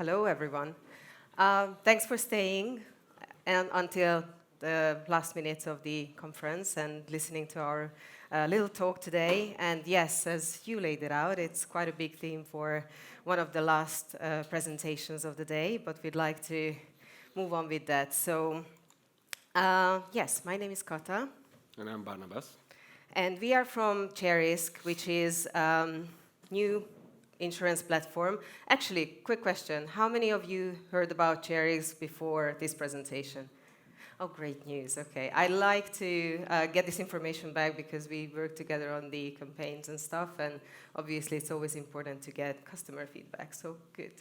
Hello, everyone. Thanks for staying until the last minutes of the conference and listening to our little talk today. And yes, as you laid it out, it's quite a big theme for one of the last presentations of the day, but we'd like to move on with that. So, yes, my name is Kata. And I'm Barnabas. And we are from Cherrisk, which is new insurance platform. Actually, quick question. How many of you heard about Cherrisk before this presentation? Oh, great news. Okay. I like to get this information back because we work together on the campaigns and stuff, and obviously it's always important to get customer feedback, so good.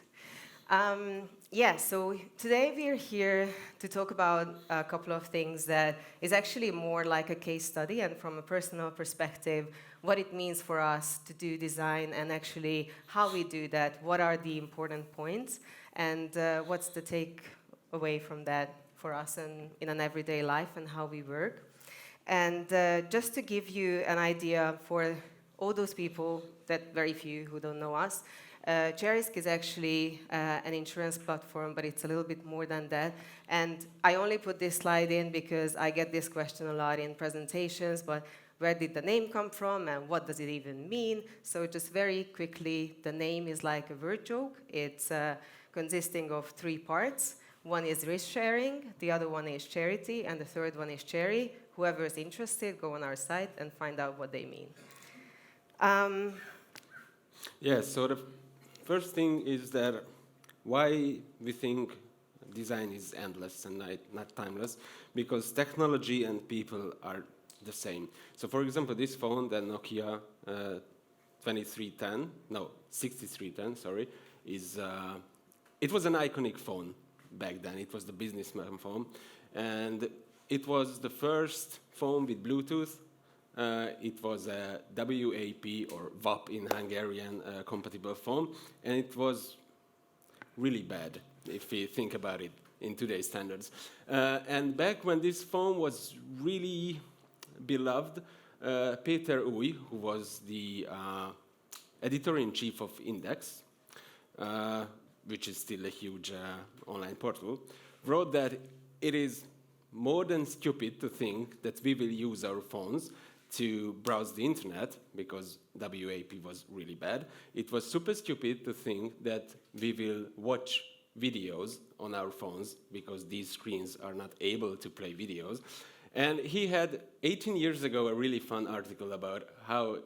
So today we are here to talk about a couple of things that is actually more like a case study, and from a personal perspective, what it means for us to do design and actually how we do that, what are the important points, and what's the take away from that for us and in an everyday life and how we work. And just to give you an idea for all those people, that very few who don't know us, Cherrisk is actually an insurance platform, but it's a little bit more than that. And I only put this slide in because I get this question a lot in presentations, but where did the name come from and what does it even mean? So just very quickly, the name is like a word joke. It's consisting of three parts. One is risk sharing, the other one is charity, and the third one is cherry. Whoever is interested, go on our site and find out what they mean. So the first thing is that why we think design is endless and not timeless, because technology and people are the same. So for example, this phone, the Nokia 6310, sorry, it was an iconic phone back then. It was the businessman phone, and it was the first phone with Bluetooth. It was a WAP or WAP in Hungarian compatible phone, and it was really bad if we think about it in today's standards. And back when this phone was really beloved, Peter Uy, who was the editor-in-chief of Index, which is still a huge online portal, wrote that it is more than stupid to think that we will use our phones to browse the internet, because WAP was really bad. It was super stupid to think that we will watch videos on our phones, because these screens are not able to play videos. And he had 18 years ago a really fun article about how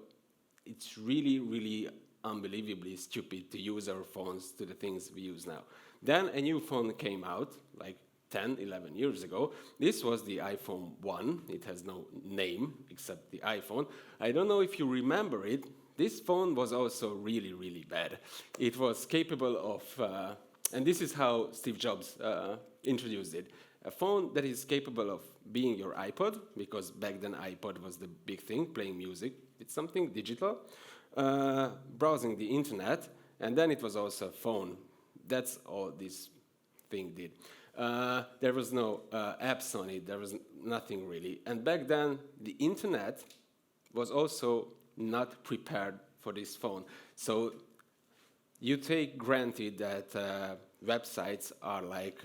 it's really, really unbelievably stupid to use our phones to the things we use now. Then a new phone came out, like 10, 11 years ago. This was the iPhone 1. It has no name except the iPhone. I don't know if you remember it. This phone was also really, really bad. It was capable of, and this is how Steve Jobs introduced it, a phone that is capable of being your iPod, because back then iPod was the big thing, playing music. It's something digital, browsing the internet, and then it was also a phone. That's all this thing did. There was no apps on it, there was nothing really. And back then, the internet was also not prepared for this phone. So you take granted that websites are like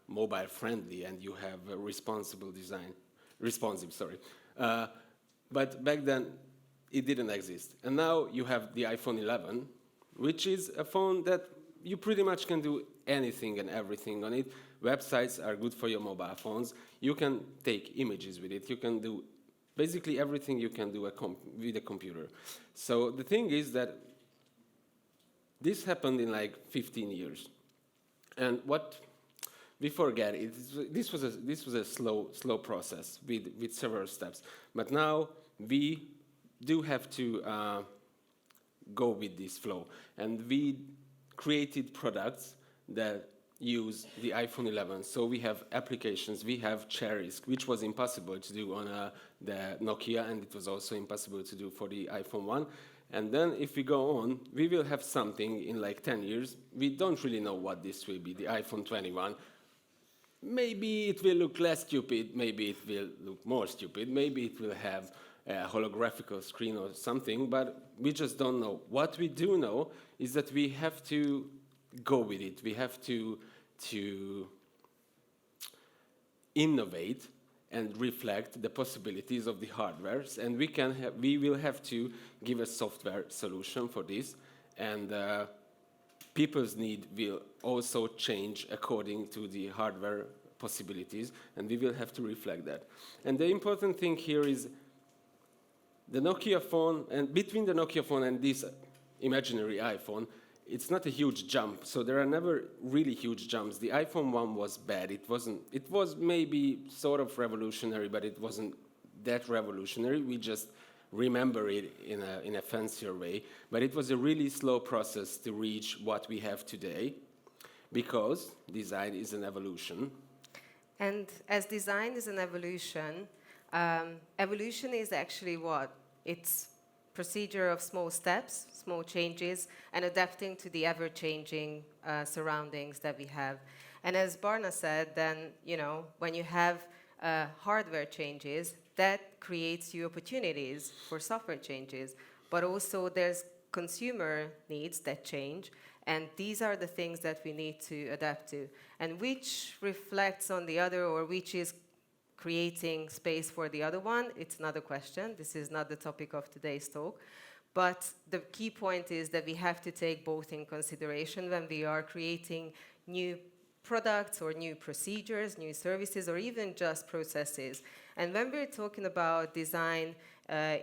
mobile friendly and you have a responsive, sorry. But back then, it didn't exist. And now you have the iPhone 11, which is a phone that you pretty much can do anything and everything on it. Websites are good for your mobile phones. You can take images with it. You can do basically everything you can do with a computer. So the thing is that this happened in like 15 years. And what we forget is this was a slow process with several steps. But now we do have to go with this flow. And we created products that use the iPhone 11. So we have applications, we have Cherrisk, which was impossible to do on the Nokia, and it was also impossible to do for the iPhone 1. And then if we go on, we will have something in like 10 years. We don't really know what this will be, the iPhone 21. Maybe it will look less stupid, maybe it will look more stupid, maybe it will have a holographical screen or something, but we just don't know. What we do know is that we have to go with it. We have to innovate and reflect the possibilities of the hardwares, and we will have to give a software solution for this, and people's need will also change according to the hardware possibilities, and we will have to reflect that. And the important thing here is the Nokia phone, and between the Nokia phone and this imaginary iPhone, it's not a huge jump, so there are never really huge jumps. The iPhone 1 was bad. It was maybe sort of revolutionary, but it wasn't that revolutionary. We just remember it in a fancier way. But it was a really slow process to reach what we have today, because design is an evolution. And as design is an evolution, evolution is actually what? It's procedure of small steps, small changes, and adapting to the ever-changing surroundings that we have. And as Barna said, then, when you have hardware changes, that creates you opportunities for software changes. But also there's consumer needs that change, and these are the things that we need to adapt to. And which reflects on the other, or which is creating space for the other one, it's another question. This is not the topic of today's talk. But the key point is that we have to take both in consideration when we are creating new products or new procedures, new services, or even just processes. And when we're talking about design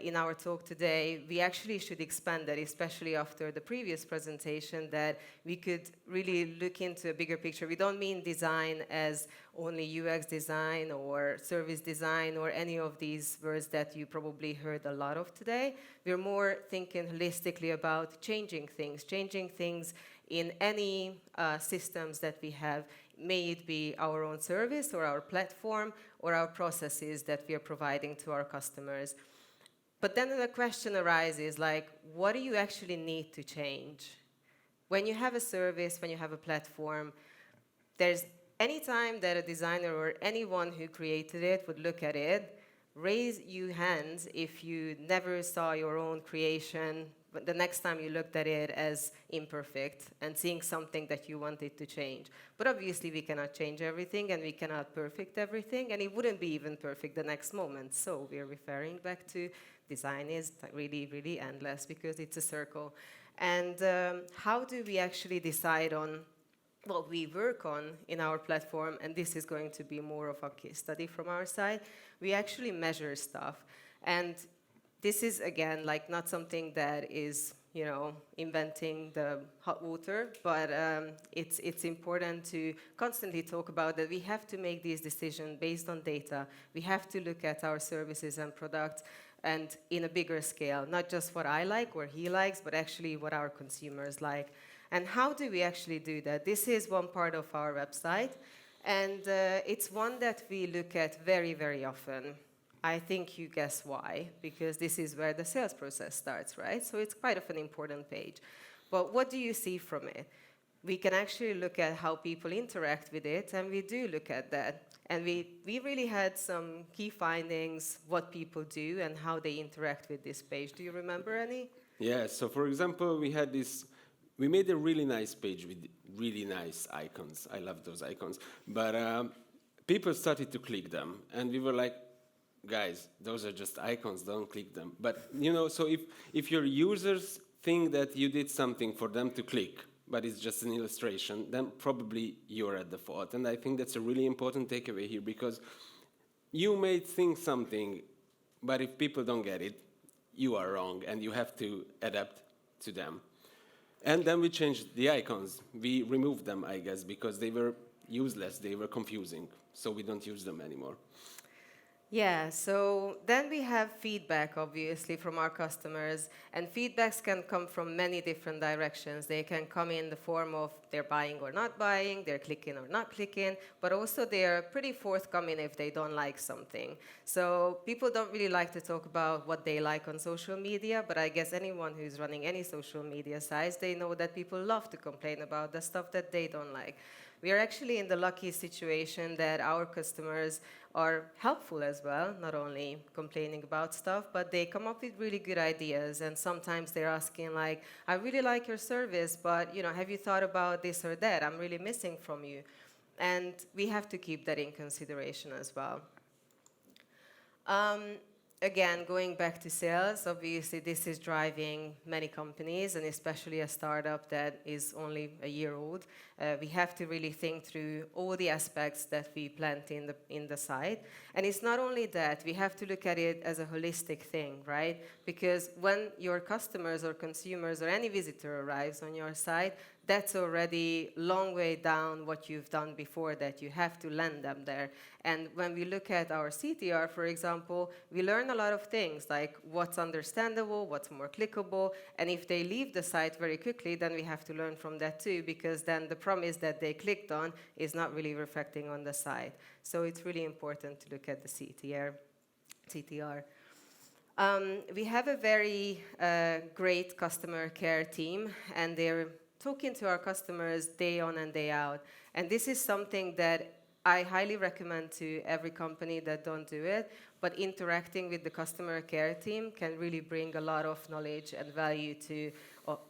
in our talk today, we actually should expand that, especially after the previous presentation, that we could really look into a bigger picture. We don't mean design as only UX design or service design or any of these words that you probably heard a lot of today. We're more thinking holistically about changing things in any systems that we have, may it be our own service or our platform or our processes that we are providing to our customers. But then the question arises, like, what do you actually need to change? When you have a service, when you have a platform, there's any time that a designer or anyone who created it would look at it, raise your hands if you never saw your own creation, but the next time you looked at it as imperfect and seeing something that you wanted to change. But obviously we cannot change everything and we cannot perfect everything, and it wouldn't be even perfect the next moment. So we're referring back to design is really, really endless because it's a circle. And how do we actually decide on what we work on in our platform? And this is going to be more of a case study from our side. We actually measure stuff. And this is, again, like not something that is, inventing the hot water, but it's important to constantly talk about that we have to make these decisions based on data. We have to look at our services and products and in a bigger scale, not just what I like or he likes, but actually what our consumers like. And how do we actually do that? This is one part of our website, and it's one that we look at very, very often. I think you guess why, because this is where the sales process starts, right? So it's quite of an important page. But what do you see from it? We can actually look at how people interact with it, and we do look at that. And we really had some key findings, what people do and how they interact with this page. Do you remember any? Yeah, so for example, we made a really nice page with really nice icons. I love those icons. But people started to click them, and we were like, guys, those are just icons, don't click them. But, so if your users think that you did something for them to click, but it's just an illustration, then probably you're at the fault. And I think that's a really important takeaway here, because you may think something, but if people don't get it, you are wrong, and you have to adapt to them. And then we changed the icons. We removed them, I guess, because they were useless, they were confusing, so we don't use them anymore. Yeah, so then we have feedback, obviously, from our customers, and feedbacks can come from many different directions. They can come in the form of they're buying or not buying, they're clicking or not clicking, but also they're pretty forthcoming if they don't like something. So people don't really like to talk about what they like on social media, but I guess anyone who's running any social media sites, they know that people love to complain about the stuff that they don't like. we are actually in the lucky situation that our customers are helpful as well, not only complaining about stuff, but they come up with really good ideas. And sometimes they're asking like, I really like your service, but have you thought about this or that? I'm really missing from you. And we have to keep that in consideration as well. Again, going back to sales, obviously this is driving many companies, and especially a startup that is only a year old. We have to really think through all the aspects that we plant in the site. And it's not only that, we have to look at it as a holistic thing, right? Because when your customers or consumers or any visitor arrives on your site, that's already a long way down what you've done before that. You have to land them there. And when we look at our CTR, for example, we learn a lot of things, like what's understandable, what's more clickable, and if they leave the site very quickly, then we have to learn from that too, because then the promise that they clicked on is not really reflecting on the site. So it's really important to look at the CTR. We have a very great customer care team, and they're talking to our customers day on and day out. And this is something that I highly recommend to every company that don't do it, but interacting with the customer care team can really bring a lot of knowledge and value to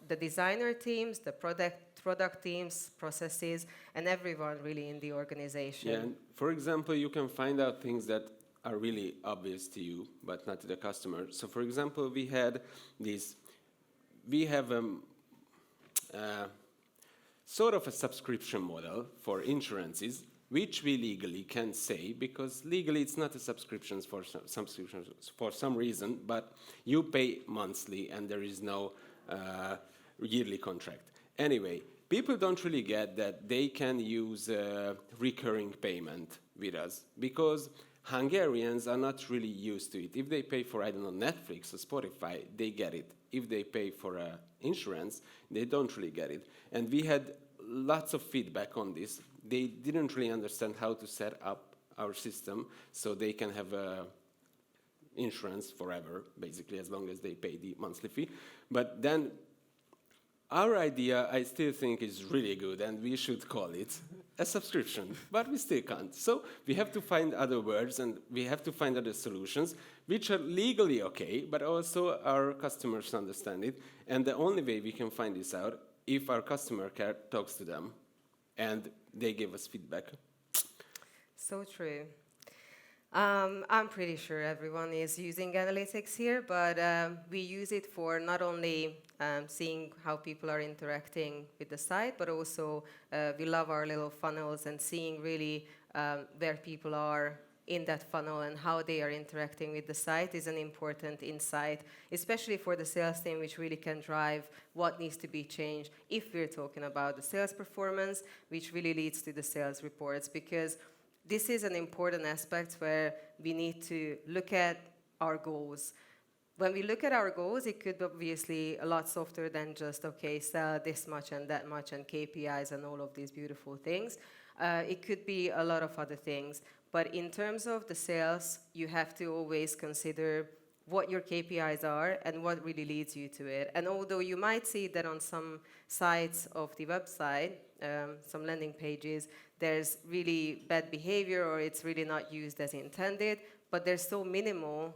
the designer teams, the product teams, processes, and everyone really in the organization. Yeah, and for example, you can find out things that are really obvious to you, but not to the customer. So for example, we have sort of a subscription model for insurances, which we legally can say, because legally it's not a subscription for some reason, but you pay monthly and there is no yearly contract. Anyway, people don't really get that they can use recurring payment with us, because Hungarians are not really used to it. If they pay for, I don't know, Netflix or Spotify, they get it. If they pay for insurance, they don't really get it. And we had lots of feedback on this. They didn't really understand how to set up our system so they can have insurance forever, basically, as long as they pay the monthly fee. But then our idea, I still think, is really good, and we should call it a subscription, but we still can't. So we have to find other words, and we have to find other solutions, which are legally okay, but also our customers understand it. And the only way we can find this out if our customer care talks to them, and they give us feedback. So true. I'm pretty sure everyone is using analytics here, but we use it for not only seeing how people are interacting with the site, but also we love our little funnels and seeing really where people are in that funnel and how they are interacting with the site is an important insight, especially for the sales team, which really can drive what needs to be changed if we're talking about the sales performance, which really leads to the sales reports, because this is an important aspect where we need to look at our goals. When we look at our goals, it could obviously a lot softer than just, okay, sell this much and that much and KPIs and all of these beautiful things. It could be a lot of other things. But in terms of the sales, you have to always consider what your KPIs are and what really leads you to it. And although you might see that on some sites of the website, some landing pages, there's really bad behavior or it's really not used as intended, but there's so minimal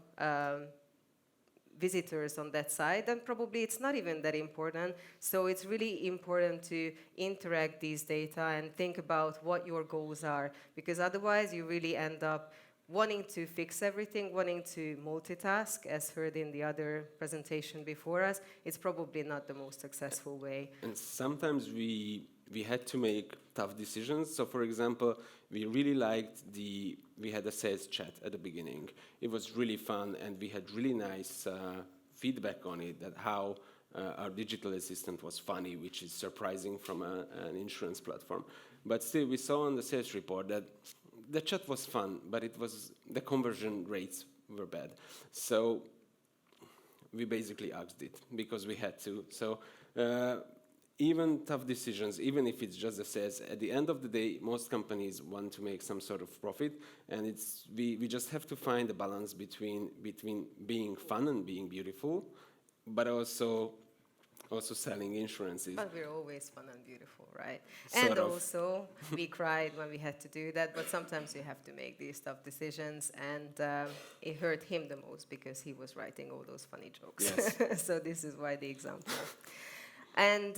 visitors on that site, then probably it's not even that important. So it's really important to interact these data and think about what your goals are, because otherwise you really end up wanting to fix everything, wanting to multitask, as heard in the other presentation before us. It's probably not the most successful way. And sometimes we had to make tough decisions. So for example, we really liked we had a sales chat at the beginning. It was really fun, and we had really nice feedback on it, that how our digital assistant was funny, which is surprising from an insurance platform. But still, we saw on the sales report that the chat was fun, but the conversion rates were bad. So we basically axed it because we had to. So even tough decisions, even if it's just a sales, at the end of the day, most companies want to make some sort of profit, and we just have to find a balance between being fun and being beautiful, but also also selling insurances. But we're always fun and beautiful, right? Sort And of. also, we cried when we had to do that, but sometimes you have to make these tough decisions, and it hurt him the most because he was writing all those funny jokes. Yes. So this is why the example. And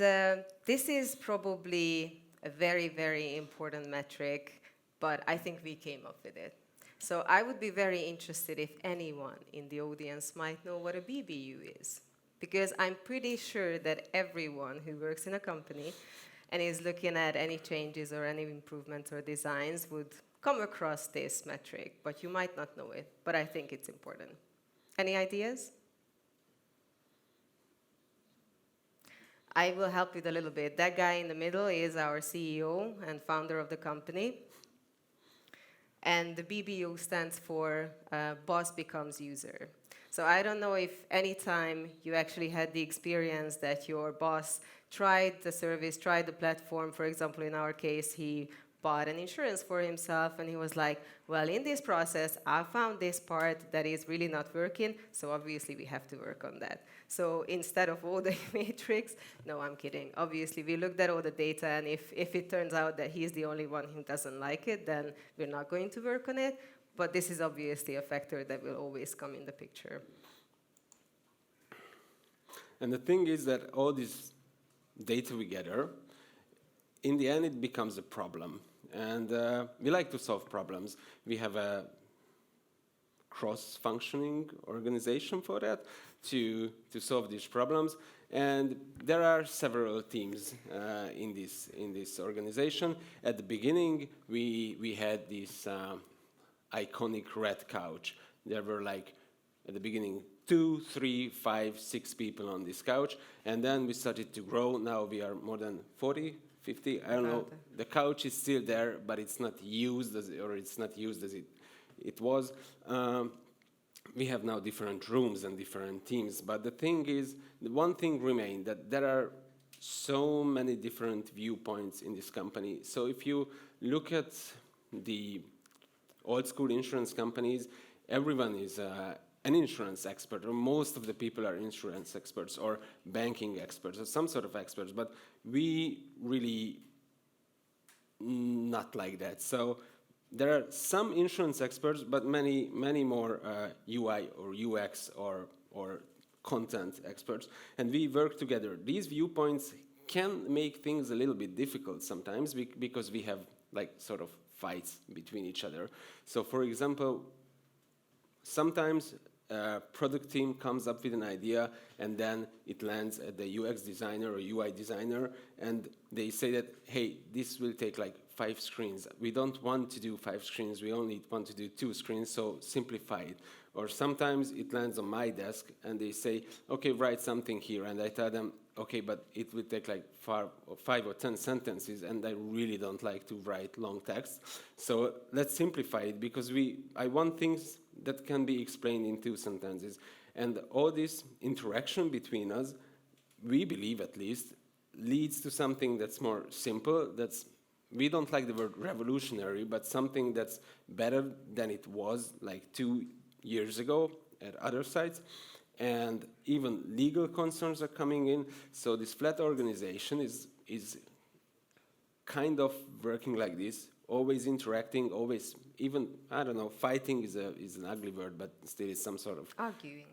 this is probably a very, very important metric, but I think we came up with it. So I would be very interested if anyone in the audience might know what a BBU is. Because I'm pretty sure that everyone who works in a company and is looking at any changes or any improvements or designs would come across this metric, but you might not know it. But I think it's important. Any ideas? I will help with a little bit. That guy in the middle is our CEO and founder of the company. And the BBU stands for Boss Becomes User. So I don't know if any time you actually had the experience that your boss tried the service, tried the platform. For example, in our case, he bought an insurance for himself, and he was like, well, in this process, I found this part that is really not working, so obviously we have to work on that. So instead of all the matrix, no, I'm kidding. Obviously, we looked at all the data, and if it turns out that he's the only one who doesn't like it, then we're not going to work on it. But this is obviously a factor that will always come in the picture. And the thing is that all this data we gather, in the end, it becomes a problem. And we like to solve problems. We have a cross-functioning organization for that to solve these problems. And there are several teams in this organization. At the beginning, we had this iconic red couch. There were like, at the beginning, 2, 3, 5, 6 people on this couch. And then we started to grow. Now we are more than 40, 50, I don't know. The couch is still there, but it's not used as it was. We have now different rooms and different teams. But the thing is, the one thing remained, that there are so many different viewpoints in this company. So if you look at the old school insurance companies, everyone is an insurance expert, or most of the people are insurance experts or banking experts or some sort of experts, but we really not like that. So there are some insurance experts, but many more UI or UX or content experts, and we work together. These viewpoints can make things a little bit difficult sometimes because we have like sort of fights between each other. So for example, sometimes a product team comes up with an idea and then it lands at the UX designer or UI designer, and they say that, hey, this will take like 5 screens. We don't want to do 5 screens, we only want to do 2 screens, so simplify it. Or sometimes it lands on my desk and they say, okay, write something here, and I tell them, okay, but it will take like 5 or 10 sentences, and I really don't like to write long text. So let's simplify it, because I want things that can be explained in 2 sentences. And all this interaction between us, we believe at least, leads to something that's more simple, we don't like the word revolutionary, but something that's better than it was like 2 years ago at other sites. And even legal concerns are coming in. So this flat organization is kind of working like this, always interacting, always, even, I don't know, fighting is an ugly word, but still is some sort of... Arguing.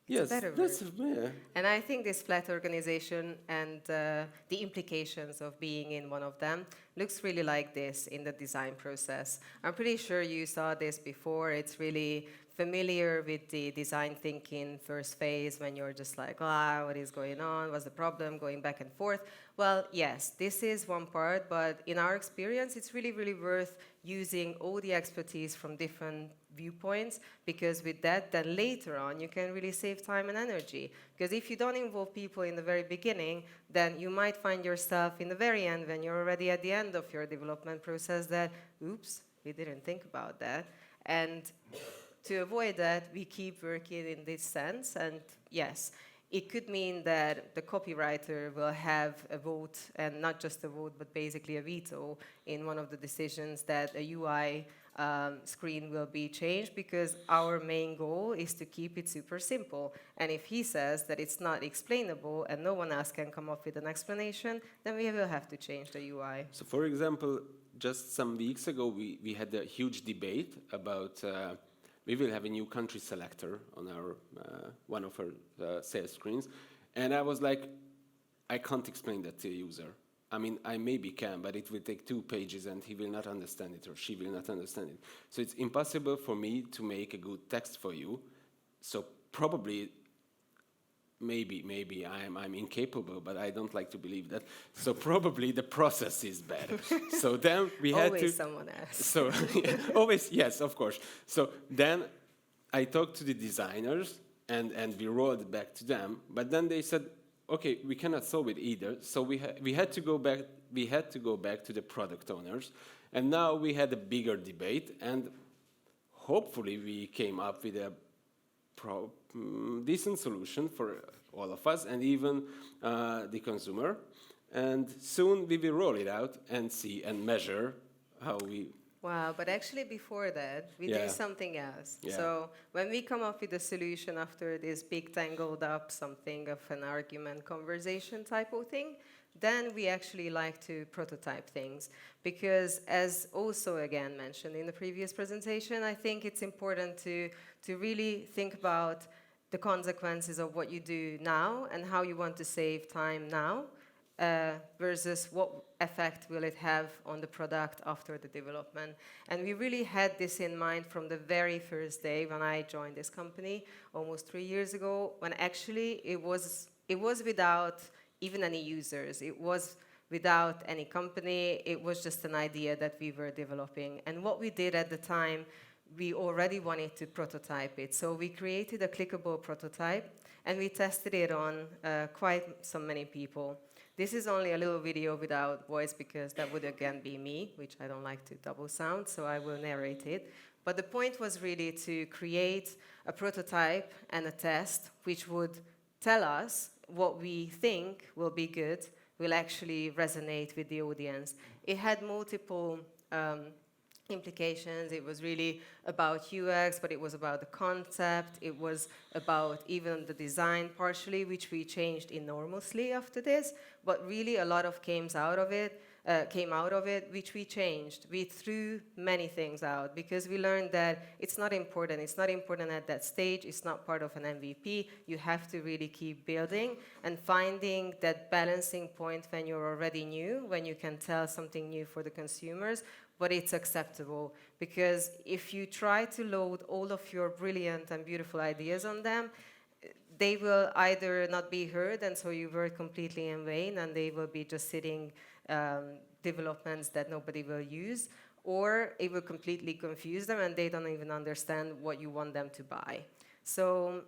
Yes, better that's, word. yeah. And I think this flat organization and the implications of being in one of them looks really like this in the design process. I'm pretty sure you saw this before. It's really familiar with the design thinking first phase, when you're just like, what is going on? What's the problem? Going back and forth. Well, yes, this is one part, but in our experience, it's really, really worth using all the expertise from different viewpoints, because with that, then later on, you can really save time and energy. Because if you don't involve people in the very beginning, then you might find yourself in the very end, when you're already at the end of your development process, that, oops, we didn't think about that. And to avoid that, we keep working in this sense. And yes, it could mean that the copywriter will have a vote, and not just a vote, but basically a veto in one of the decisions that a UI screen will be changed, because our main goal is to keep it super simple. And if he says that it's not explainable and no one else can come up with an explanation, then we will have to change the UI. So for example, just some weeks ago, we had a huge debate about we will have a new country selector on our one of our sales screens. And I was like, I can't explain that to a user. I mean, I maybe can, but it will take 2 pages and he will not understand it or she will not understand it. So it's impossible for me to make a good text for you. So probably, maybe I'm incapable, but I don't like to believe that. So probably the process is bad. So then we had Always to... someone else. So always, yes, of course. So then I talked to the designers and we rolled it back to them, but then they said, okay, we cannot solve it either. So we had to go back. We had to go back to the product owners, and now we had a bigger debate. And hopefully, we came up with a decent solution for all of us, and even the consumer. And soon we will roll it out and see and measure how we. Wow, but actually before that, we Yeah. do something else. Yeah. So when we come up with a solution after this big tangled up something of an argument conversation type of thing, then we actually like to prototype things. Because as also again mentioned in the previous presentation, I think it's important to really think about the consequences of what you do now and how you want to save time now. Versus what effect will it have on the product after the development. And we really had this in mind from the very first day when I joined this company almost 3 years ago, when actually it was without even any users. It was without any company. It was just an idea that we were developing. And what we did at the time, we already wanted to prototype it. So we created a clickable prototype and we tested it on quite so many people. This is only a little video without voice because that would again be me, which I don't like to double sound, so I will narrate it. But the point was really to create a prototype and a test which would tell us what we think will be good, will actually resonate with the audience. It had multiple implications. It was really about UX, but it was about the concept. It was about even the design partially, which we changed enormously after this. But really, a lot of came out of it, which we changed. We threw many things out because we learned that it's not important. It's not important at that stage. It's not part of an MVP. You have to really keep building and finding that balancing point when you're already new, when you can tell something new for the consumers, but it's acceptable. Because if you try to load all of your brilliant and beautiful ideas on them, they will either not be heard, and so you work completely in vain, and they will be just sitting developments that nobody will use, or it will completely confuse them, and they don't even understand what you want them to buy. So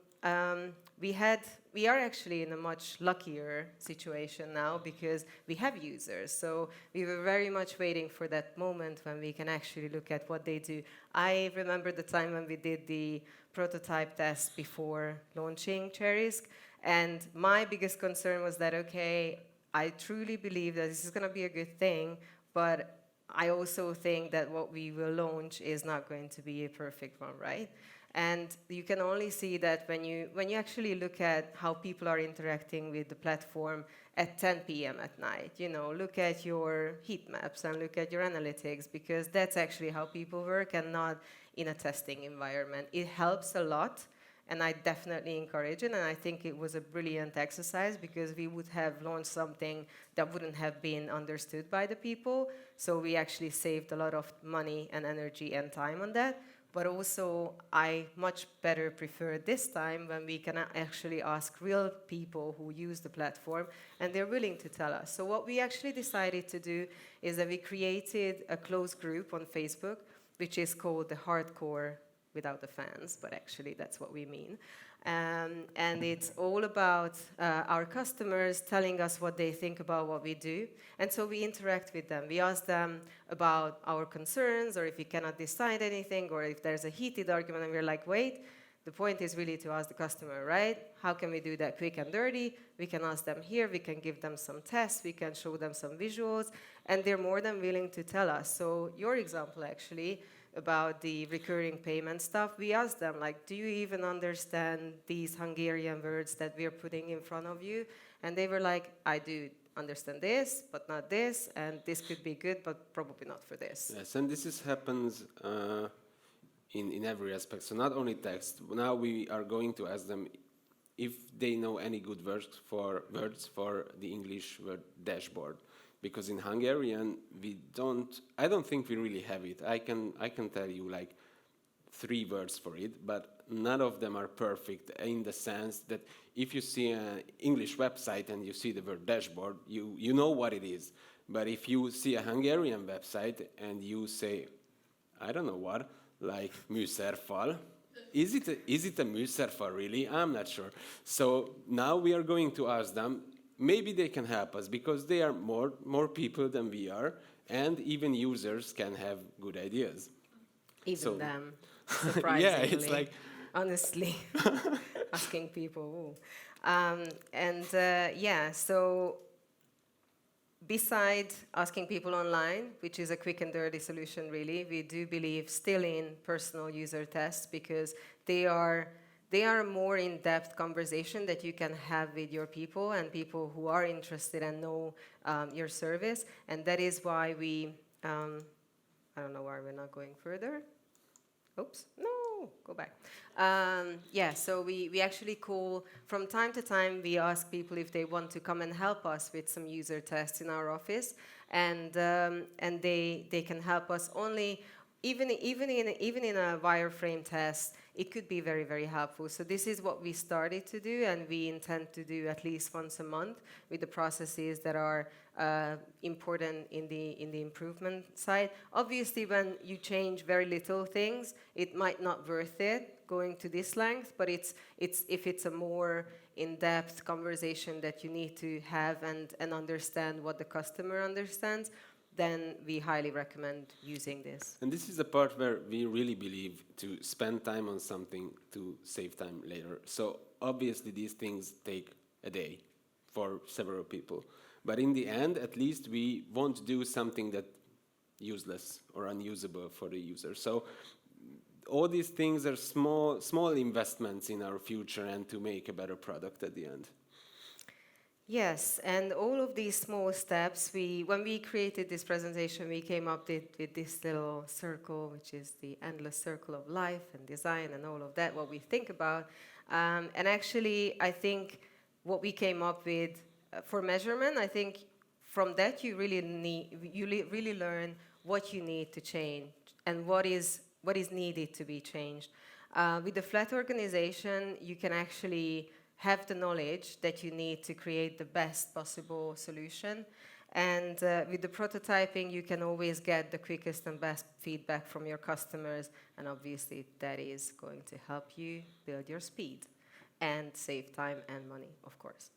we are actually in a much luckier situation now because we have users. So we were very much waiting for that moment when we can actually look at what they do. I remember the time when we did the prototype test before launching Cherrisk, and my biggest concern was that, okay, I truly believe that this is going to be a good thing, but I also think that what we will launch is not going to be a perfect one, right? And you can only see that when you actually look at how people are interacting with the platform at 10 p.m. at night. You know, look at your heat maps and look at your analytics, because that's actually how people work and not in a testing environment. It helps a lot, and I definitely encourage it, and I think it was a brilliant exercise because we would have launched something that wouldn't have been understood by the people. So we actually saved a lot of money and energy and time on that. But also, I much better prefer this time when we can actually ask real people who use the platform, and they're willing to tell us. So what we actually decided to do is that we created a closed group on Facebook, which is called the Hardcore Without the Fans, but actually that's what we mean. And it's all about our customers telling us what they think about what we do. And so we interact with them. We ask them about our concerns, or if we cannot decide anything, or if there's a heated argument and we're like, wait, the point is really to ask the customer, right? How can we do that quick and dirty? We can ask them here, we can give them some tests, we can show them some visuals, and they're more than willing to tell us. So your example, actually, about the recurring payment stuff, we asked them, like, do you even understand these Hungarian words that we're putting in front of you? And they were like, I do understand this, but not this, and this could be good, but probably not for this. Yes, and happens in every aspect. So not only text. Now we are going to ask them if they know any good words for the English word dashboard, because in Hungarian I don't think we really have it. I can tell you like 3 words for it, but none of them are perfect in the sense that if you see an English website and you see the word dashboard, you know what it is. But if you see a Hungarian website and you say, I don't know what, like műszerfal, is it a műszerfal really? I'm not sure. So now we are going to ask them, maybe they can help us because they are more people than we are, and even users can have good ideas. Even them, surprisingly. Yeah, it's like... Honestly, asking people. So beside asking people online, which is a quick and dirty solution really, we do believe still in personal user tests because they are a more in-depth conversation that you can have with your people and people who are interested and know your service. And that is why we, I don't know why we're not going further. Oops, no, go back. So we actually call, from time to time, we ask people if they want to come and help us with some user tests in our office, and they can help us only, even in a wireframe test, it could be very, very helpful. So this is what we started to do, and we intend to do at least once a month with the processes that are important in the improvement side. Obviously, when you change very little things, it might not worth it going to this length. But if it's a more in-depth conversation that you need to have and understand what the customer understands, then we highly recommend using this. And this is the part where we really believe to spend time on something to save time later. So obviously these things take a day for several people. But in the end, at least we won't do something that's useless or unusable for the user. So all these things are small investments in our future and to make a better product at the end. Yes, and all of these small steps, when we created this presentation, we came up with this little circle, which is the endless circle of life and design and all of that, what we think about. And actually, I think what we came up with for measurement, I think from that you really learn what you need to change and what is needed to be changed. With the flat organization, you can actually have the knowledge that you need to create the best possible solution. And with the prototyping, you can always get the quickest and best feedback from your customers. And obviously, that is going to help you build your speed and save time and money, of course.